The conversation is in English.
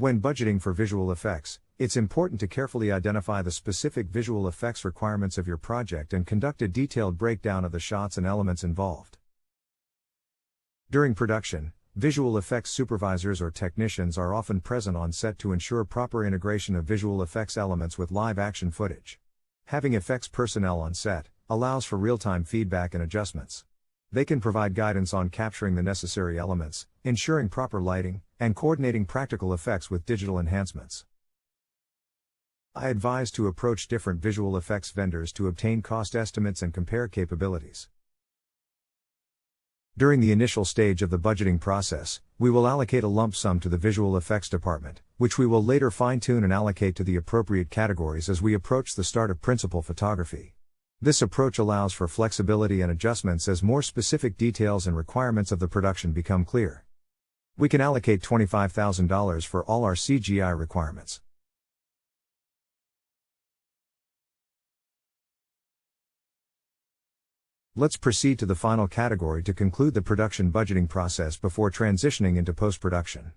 When budgeting for visual effects, it's important to carefully identify the specific visual effects requirements of your project and conduct a detailed breakdown of the shots and elements involved. During production, visual effects supervisors or technicians are often present on set to ensure proper integration of visual effects elements with live action footage. Having effects personnel on set allows for real-time feedback and adjustments. They can provide guidance on capturing the necessary elements, ensuring proper lighting, and coordinating practical effects with digital enhancements. I advise to approach different visual effects vendors to obtain cost estimates and compare capabilities. During the initial stage of the budgeting process, we will allocate a lump sum to the visual effects department, which we will later fine-tune and allocate to the appropriate categories as we approach the start of principal photography. This approach allows for flexibility and adjustments as more specific details and requirements of the production become clear. We can allocate $25,000 for all our CGI requirements. Let's proceed to the final category to conclude the production budgeting process before transitioning into post-production.